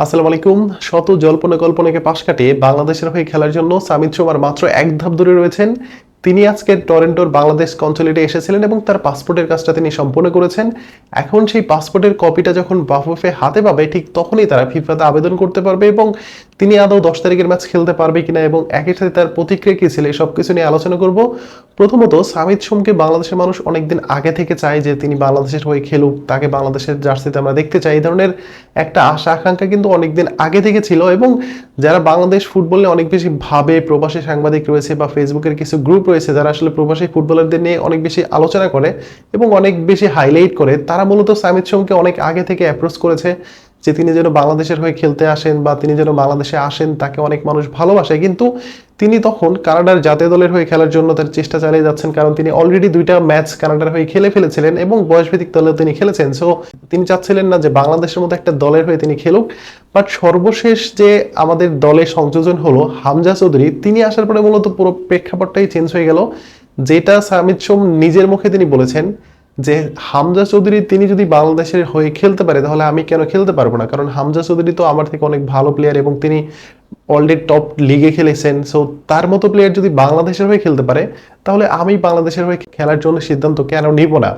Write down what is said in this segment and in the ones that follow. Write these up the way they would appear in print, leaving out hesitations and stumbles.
আসসালামু আলাইকুম। শত জল্পনা কল্পনাকে পাশ কাটিয়ে বাংলাদেশের হয়ে খেলার জন্য সামিত সোমার মাত্র এক ধাপ দূরে রয়েছেন। তিনি আজকে টরন্টোর বাংলাদেশ কনসুলেটে এসেছিলেন এবং তার পাসপোর্টের কাজটা তিনি সম্পূর্ণ করেছেন। এখন সেই পাসপোর্টের কপিটা যখন বাফুফে হাতে পাবে ঠিক তখনই তারা ফিফাতে আবেদন করতে পারবে এবং তিনি আদৌ 10 তারিখের ম্যাচ খেলতে পারবে কিনা এবং একই সাথে তার প্রতিক্রিয়া কী ছিল এই সব কিছু নিয়ে আলোচনা করব। প্রথমত সামিত সোমকে বাংলাদেশের মানুষ অনেকদিন আগে থেকে চায় যে তিনি বাংলাদেশের হয়ে খেলুক, তাকে বাংলাদেশের জার্সিতে আমরা দেখতে চাই। এই ধরনের একটা আশা আকাঙ্ক্ষা কিন্তু অনেকদিন আগে থেকে ছিল এবং যারা বাংলাদেশ ফুটবলে অনেক বেশি ভাবে, প্রবাসী সাংবাদিক রয়েছে বা ফেসবুকের কিছু গ্রুপ রয়েছে যারা আসলে প্রবাসী ফুটবলারদের নিয়ে অনেক বেশি আলোচনা করে এবং অনেক বেশি হাইলাইট করে, তারা মূলত সামিত সোমকে অনেক আগে থেকে অ্যাপ্রোচ করেছে যে তিনি যেন বাংলাদেশের হয়ে খেলতে আসেন বা তিনি যেন বাংলাদেশে আসেন, তাকে অনেক মানুষ ভালোবাসে। কিন্তু তিনি তখন কানাডার জাতীয় দলের হয়ে খেলার জন্য তার চেষ্টা চালিয়ে যাচ্ছেন, কারণ তিনি অলরেডি 2টা ম্যাচ কানাডার হয়ে খেলে ফেলেছিলেন এবং বয়সভিত্তিক দলেও তিনি খেলেছেন। সো তিনি চাচ্ছিলেন না যে বাংলাদেশের মতো একটা দলের হয়ে তিনি খেলুক। বাট সর্বশেষ যে আমাদের দলে সংযোজন হলো হামজা চৌধুরী, তিনি আসার পরে মূলত পুরো প্রেক্ষাপটটাই চেঞ্জ হয়ে গেল। যেটা সামিত সোম নিজের মুখে তিনি বলেছেন যে হামজা চৌধুরী তিনি যদি বাংলাদেশের হয়ে খেলতে পারে তাহলে আমি কেন খেলতে পারবো না, কারণ হামজা চৌধুরী তো আমার থেকে অনেক ভালো প্লেয়ার এবং তিনি অলরেডি টপ লিগে খেলেছেন। সো তার মতো প্লেয়ার যদি বাংলাদেশের হয়ে খেলতে পারে তাহলে আমি বাংলাদেশের হয়ে খেলার জন্য সিদ্ধান্ত কেন নিব না।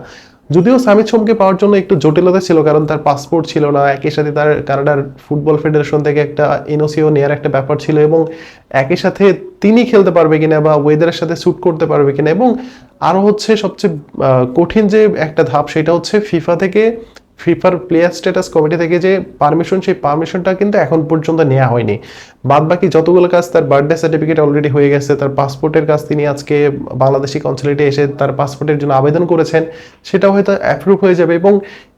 যদিও সামিত সোমকে পাওয়ার জন্য একটু জটিলতা ছিল, কারণ তার পাসপোর্ট ছিল না, একই সাথে তার কানাডার ফুটবল ফেডারেশন থেকে একটা এনওসিও নেওয়ার একটা ব্যাপার ছিল এবং একই সাথে তিনি খেলতে পারবে কিনা বা ওয়েদারের সাথে স্যুট করতে পারবে কিনা, এবং আরো হচ্ছে সবচেয়ে কঠিন যে একটা ধাপ সেটা হচ্ছে ফিফার প্লেয়ার স্ট্যাটাস কমিটি থেকে যে পারমিশন, সেই পারমিশনটা কিন্তু এখন পর্যন্ত নেওয়া হয়নি। বাদ বাকি যতগুলো কাজ, তার বার্থডে সার্টিফিকেট অলরেডি হয়ে গেছে, তার পাসপোর্টের কাজ তিনি আজকে বাংলাদেশি কনসুলেটে এসে তার পাসপোর্টের জন্য আবেদন করেছেন, সেটাও হয়তো অ্যাপ্রুভ হয়ে যাবে। এবং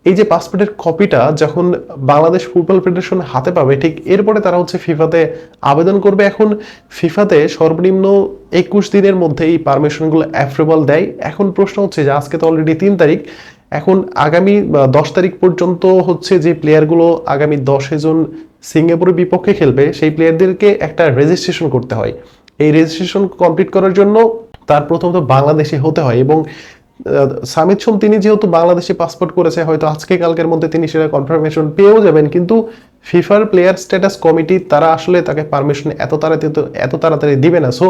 এই যে পাসপোর্টের কপিটা যখন বাংলাদেশ ফুটবল ফেডারেশন হাতে পাবে ঠিক এরপরে তারা হচ্ছে ফিফাতে আবেদন করবে। এখন ফিফাতে সর্বনিম্ন 21 দিনের মধ্যে এই পারমিশনগুলো অ্যাপ্রুভাল দেয়। এখন প্রশ্ন হচ্ছে যে আজকে তো অলরেডি 3 তারিখ, এখন আগামী 10 তারিখ পর্যন্ত হচ্ছে যে প্লেয়ারগুলো আগামী 10 জুন সিঙ্গাপুরের বিপক্ষে খেলবে সেই প্লেয়ারদেরকে একটা রেজিস্ট্রেশন করতে হয়। এই রেজিস্ট্রেশন কমপ্লিট করার জন্য তার প্রথমত বাংলাদেশি হতে হয় এবং সামিত সোম তিনি যেহেতু বাংলাদেশি পাসপোর্ট করেছে হয়তো আজকে কালকের মধ্যে তিনি সেটা কনফার্মেশন পেয়েও যাবেন, কিন্তু ফিফার প্লেয়ার স্ট্যাটাস কমিটি তারা আসলে তাকে পারমিশন এত তাড়াতাড়ি দিবে না। সো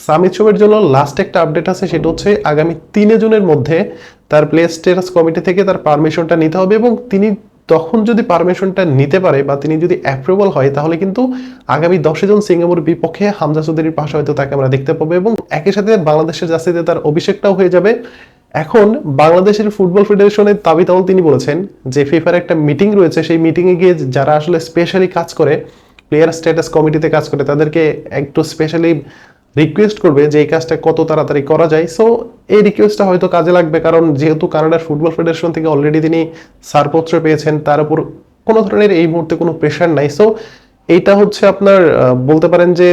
সামিত সোমের জন্য লাস্ট একটা আপডেট আছে, সেটা হচ্ছে আগামী 3 জুনের মধ্যে তার প্লেয়ার স্ট্যাটাস কমিটি থেকে তার পারমিশনটা নিতে হবে এবং তিনি তখন যদি পারমিশনটা নিতে পারে বা তিনি যদি অ্যাপ্রুভাল হয় তাহলে কিন্তু আগামী 10 জন সিঙ্গাপুরের বিপক্ষে হামজা চৌধুরীর পাশে হয়তো তাকে আমরা দেখতে পাবো এবং একই সাথে বাংলাদেশের জার্সিতে তার অভিষেকটাও হয়ে যাবে। এখন বাংলাদেশের ফুটবল ফেডারেশনের তাবিতাওয়াল তিনি বলেছেন যে ফিফার একটা মিটিং রয়েছে, সেই মিটিংয়ে গিয়ে যারা আসলে স্পেশালি কাজ করে, প্লেয়ার স্ট্যাটাস কমিটিতে কাজ করে, তাদেরকে একটু স্পেশালি রিকোয়েস্ট করবে যে এই কাজটা কত তাড়াতাড়ি করা যায়। সো এই রিকোয়েস্টটা হয়তো কাজে লাগবে, কারণ যেহেতু কানাডার ফুটবল ফেডারেশন থেকে অলরেডি তিনি ছাড়পত্র পেয়েছেন, তার উপর কোনো ধরনের এই মুহূর্তে কোনো প্রেশার নাই। সো এইটা হচ্ছে আপনার বলতে পারেন যে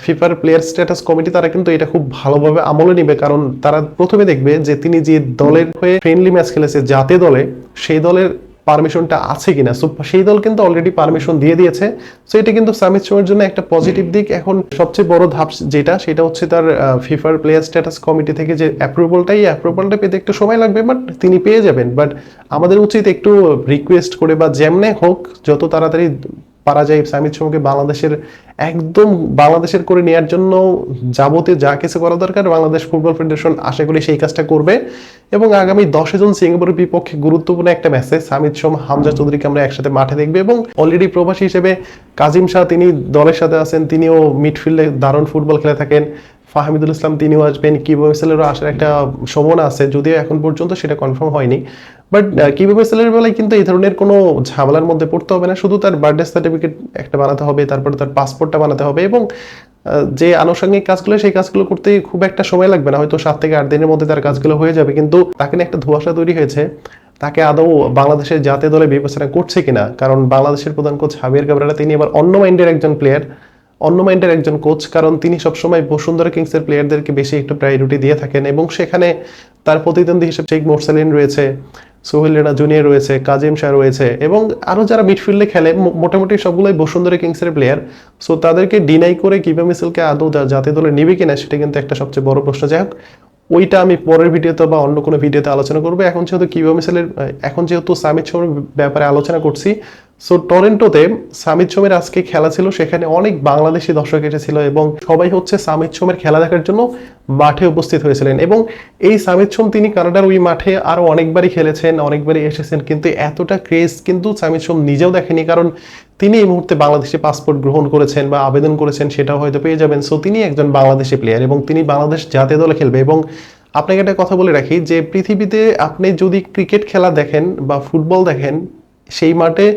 ফিফার প্লেয়ার স্ট্যাটাস কমিটি তারা কিন্তু এটা খুব ভালোভাবে আমলে নিবে, কারণ তারা প্রথমে দেখবে যে তিনি যে দলের হয়ে ফ্রেন্ডলি ম্যাচ খেলেছে জাতীয় দলে, সেই দলের পারমিশনটা আছে কিনা। সো সেই দল কিন্তু অলরেডি পারমিশন দিয়ে দিয়েছে। সো এটা কিন্তু সামিত সোমের জন্য একটা পজিটিভ দিক। এখন সবচেয়ে বড় ধাপ যেটা সেটা হচ্ছে তার ফিফার প্লেয়ার স্ট্যাটাস কমিটি থেকে যে অ্যাপ্রুভালটা পেতে একটু সময় লাগবে, বাট তিনি পেয়ে যাবেন। বাট আমাদের উচিত একটু রিকোয়েস্ট করে বা যেমনে হোক যত তাড়াতাড়ি পারা যায় সামিত সোমকে বাংলাদেশের করে নেওয়ার জন্য যাবতীয় যা কিছু করা দরকার বাংলাদেশ ফুটবল ফেডারেশন আশা করি সেই কাজটা করবে এবং আগামী 10 জন সিঙ্গাপুরের বিপক্ষে গুরুত্বপূর্ণ একটা ম্যাচে সামিত সোম হামজা চৌধুরীকে আমরা একসাথে মাঠে দেখবে এবং অলরেডি প্রবাসী হিসেবে কাজিম শাহ তিনি দলের সাথে আছেন, তিনিও মিডফিল্ডে দারুণ ফুটবল খেলে থাকেন। ফাহমিদুল ইসলাম তিনিও আসবেন, কিবো মিসেলেরও আসার একটা সম্ভাবনা আছে, যদিও এখন পর্যন্ত সেটা কনফার্ম হয়নি। বাট কিবো মিসেলের বেলায় কিন্তু এই ধরনের কোনো ঝামেলার মধ্যে পড়তে হবে না, শুধু তার বার্থডে সার্টিফিকেট একটা বানাতে হবে, তারপরে তার পাসপোর্টটা বানাতে হবে এবং যে আনুষঙ্গিক কাজগুলো সেই কাজগুলো করতে খুব একটা সময় লাগবে না, হয়তো 7 থেকে 8 দিনের মধ্যে তার কাজগুলো হয়ে যাবে। কিন্তু তাকে নিয়ে একটা ধোঁয়াশা তৈরি হয়েছে তাকে আদৌ বাংলাদেশের জাতীয় দলে বিবেচনা করছে কিনা, কারণ বাংলাদেশের প্রধান কোচ হাবিয়ার কাবরেরা তিনি আবার অন্য মাইন্ডের একজন কোচ, কারণ তিনি সবসময় বসুন্ধরা কিংসের প্লেয়ারদেরকে বেশি একটু প্রায়োরিটি দিয়ে থাকেন এবং সেখানে তার প্রতিদ্বন্দ্বী হিসেবে শেখ মোরসালিন রয়েছে, সোহেল রানা জুনিয়র রয়েছে, কাজিম শাহ রয়েছে এবং আরো যারা মিডফিল্ডে খেলে মোটামুটি সবগুলোই বসুন্ধরা কিংসের প্লেয়ার। সো তাদেরকে ডিনাই করে কিবা মিসেলকে আদৌ জাতীয় দলে নিবে কিনা সেটা কিন্তু একটা সবচেয়ে বড় প্রশ্ন। যাই হোক, ওইটা আমি পরের ভিডিওতে বা অন্য কোনো ভিডিওতে আলোচনা করবো। এখন যেহেতু সামিট সোমের ব্যাপারে আলোচনা করছি, সো টরন্টোতে সামিত সোমের আজকে খেলা ছিল, সেখানে অনেক বাংলাদেশি দর্শক এসেছিল এবং সবাই হচ্ছে সামিত সোমের খেলা দেখার জন্য মাঠে উপস্থিত হয়েছিলেন। এবং এই সামিত সোম তিনি কানাডার ওই মাঠে আরো অনেকবারই খেলেছেন, অনেকবারই এসেছেন, কিন্তু এতটা ক্রেজ কিন্তু সামিত সোম নিজেও দেখেনি, কারণ তিনি এই মুহূর্তে বাংলাদেশি পাসপোর্ট গ্রহণ করেছেন বা আবেদন করেছেন, সেটাও হয়তো পেয়ে যাবেন। সো তিনি একজন বাংলাদেশি প্লেয়ার এবং তিনি বাংলাদেশ জাতীয় দলে খেলবে। এবং আপনাকে একটা কথা বলে রাখি যে পৃথিবীতে আপনি যদি ক্রিকেট খেলা দেখেন বা ফুটবল দেখেন, সেই মাঠে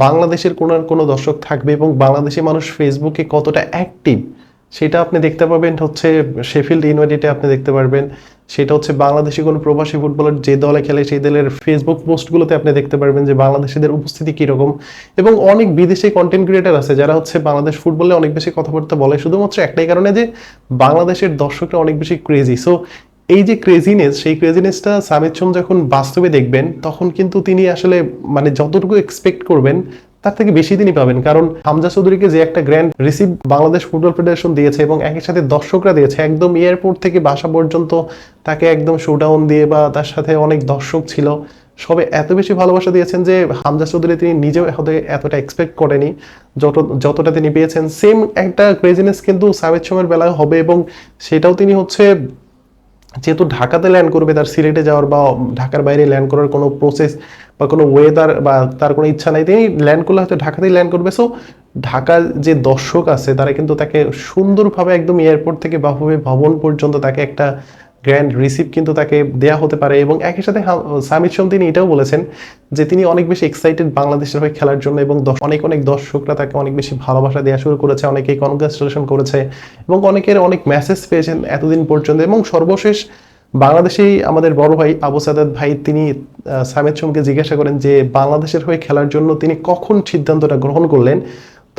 বাংলাদেশের কোনো না কোনো দর্শক থাকবে এবং বাংলাদেশি মানুষ ফেসবুকে কতটা অ্যাক্টিভ সেটা আপনি দেখতে পাবেন হচ্ছে শেফিল্ড ইউনাইটেডে আপনি দেখতে পারবেন। সেটা হচ্ছে বাংলাদেশি কোনো প্রবাসী ফুটবলার যে দলে খেলে সেই দলের ফেসবুক পোস্টগুলোতে আপনি দেখতে পারবেন যে বাংলাদেশিদের উপস্থিতি কীরকম। এবং অনেক বিদেশি কন্টেন্ট ক্রিয়েটার আছে যারা হচ্ছে বাংলাদেশ ফুটবলে অনেক বেশি কথাবার্তা বলে, শুধুমাত্র একটাই কারণে যে বাংলাদেশের দর্শকরা অনেক বেশি ক্রেজি। সো এই যে ক্রেজিনেস, সেই ক্রেজিনেসটা সামিত সোম যখন বাস্তবে দেখবেন তখন কিন্তু তিনি আসলে মানে যতটুকু এক্সপেক্ট করবেন তার থেকে বেশি তিনি পাবেন। কারণ হামজা চৌধুরীকে যে একটা grand receive Bangladesh football federation দিয়েছে এবং একই সাথে দর্শকরা দিয়েছে, একদম এয়ারপোর্ট থেকে বাসা পর্যন্ত তাকে একদম শোডাউন দিয়ে বা তার সাথে অনেক দর্শক ছিল, সবে এত বেশি ভালোবাসা দিয়েছেন যে হামজা চৌধুরী তিনি নিজেও এতটা এক্সপেক্ট করেনি যতটা তিনি পেয়েছেন। সেম একটা ক্রেজিনেস কিন্তু সামিত সোমের বেলায় হবে এবং সেটাও তিনি হচ্ছে যেহেতু ঢাকাতে ল্যান্ড করবে, তার সিলেটে যাওয়ার বা ঢাকার বাইরে ল্যান্ড করার কোনো প্রসেস বা কোনো ওয়েদার বা তার কোনো ইচ্ছা নাই, তিনি ল্যান্ড করলে হয়তো ঢাকাতেই ল্যান্ড করবে। সো ঢাকার যে দর্শক আছে তারা কিন্তু তাকে সুন্দরভাবে একদম এয়ারপোর্ট থেকে বাফুফে ভবন পর্যন্ত তাকে একটা গ্র্যান্ড রিসিভ কিন্তু তাকে দেয়া হতে পারে। এবং একই সাথে সামিত সোম তিনি এটাও বলেছেন যে তিনি অনেক বেশি এক্সাইটেড বাংলাদেশের হয়ে খেলার জন্য এবং অনেক অনেক দর্শকরা তাকে অনেক বেশি ভালোবাসা দেওয়া শুরু করেছে, অনেকেই কনগ্রাচুলেশন করেছে এবং অনেকের অনেক মেসেজ পেয়েছেন এতদিন পর্যন্ত। এবং সর্বশেষ বাংলাদেশেই আমাদের বড় ভাই আবু সাদাত ভাই তিনি সামিত সোমকে জিজ্ঞাসা করেন যে বাংলাদেশের হয়ে খেলার জন্য তিনি কখন সিদ্ধান্তটা গ্রহণ করলেন।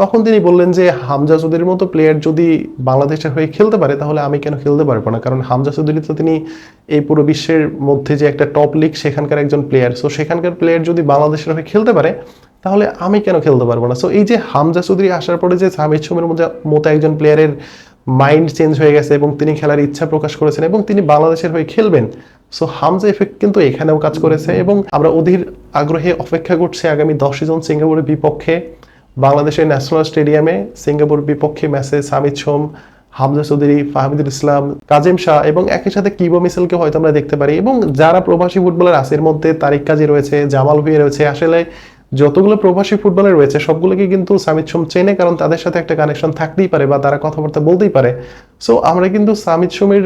তখন তিনি বললেন যে হামজা চৌধুরীর মতো প্লেয়ার যদি বাংলাদেশের হয়ে খেলতে পারে তাহলে আমি কেন খেলতে পারবো না, কারণ হামজা চৌধুরী তো তিনি এই পুরো বিশ্বের মধ্যে যে একটা টপ লিগ সেখানকার একজন প্লেয়ার। সো সেখানকার প্লেয়ার যদি বাংলাদেশের হয়ে খেলতে পারে তাহলে আমি কেন খেলতে পারবো না। সো এই যে হামজা চৌধুরী আসার পরে যে সামিত সোমের মতো একজন প্লেয়ারের মাইন্ড চেঞ্জ হয়ে গেছে এবং তিনি খেলার ইচ্ছা প্রকাশ করেছেন এবং তিনি বাংলাদেশের হয়ে খেলবেন, সো হামজা এফেক্ট কিন্তু এখানেও কাজ করেছে। এবং আমরা অধীর আগ্রহে অপেক্ষা করছি আগামী 10 জন সিঙ্গাপুরের বিপক্ষে বাংলাদেশের ন্যাশনাল স্টেডিয়ামে সিঙ্গাপুর বিপক্ষে ম্যাচে সামিত সোম, হামজা চৌধুরী, ফাহমিদুল ইসলাম, কাজেম শাহ এবং একই সাথে কিবো মিসেলকে হয়তো আমরা দেখতে পারি। এবং যারা প্রবাসী ফুটবলার আছে এর মধ্যে তারিক কাজী রয়েছে, জামাল ভুঁইয়া রয়েছে, আসলে যতগুলো প্রবাসী ফুটবলার রয়েছে সবগুলোকে কিন্তু সামিত সোম চেনে, কারণ তাদের সাথে একটা কানেকশন থাকতেই পারে বা তারা কথাবার্তা বলতেই পারে। সো আমরা কিন্তু সামিত সোমের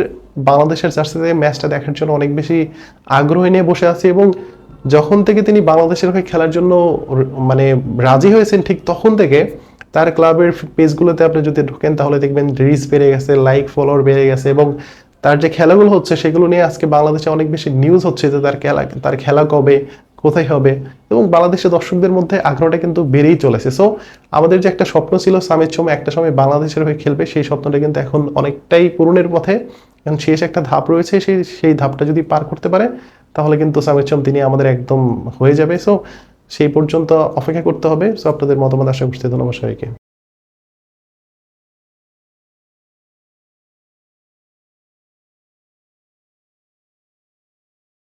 বাংলাদেশের জার্সিতে ম্যাচটা দেখার জন্য অনেক বেশি আগ্রহ নিয়ে বসে আছি। এবং যখন থেকে তিনি বাংলাদেশের হয়ে খেলার জন্য মানে রাজি হয়েছেন ঠিক তখন থেকে তার ক্লাবের পেজগুলোতে আপনি যদি ঢোকেন তাহলে দেখবেন রিচ বেড়ে গেছে, লাইক ফলোয়ার বেড়ে গেছে এবং তার যে খেলাগুলো হচ্ছে সেগুলো নিয়ে আজকে বাংলাদেশে অনেক বেশি নিউজ হচ্ছে যে তার খেলা কবে, কোথায় হবে, এবং বাংলাদেশের দর্শকদের মধ্যে আগ্রহটা কিন্তু বেড়েই চলেছে। সো আমাদের যে একটা স্বপ্ন ছিল সামিত সোম একটা সময় বাংলাদেশের হয়ে খেলবে, সেই স্বপ্নটা কিন্তু এখন অনেকটাই পূরণের পথে। এখন শেষ একটা ধাপ রয়েছে, সেই ধাপটা যদি পার করতে পারে তাহলে কিন্তু সামিত সোম তিনি আমাদের একদম হয়ে যাবে। সো সেই পর্যন্ত অপেক্ষা করতে হবে। সো আপনাদের মতামত আশা করছি। ধন্যবাদ সবাইকে।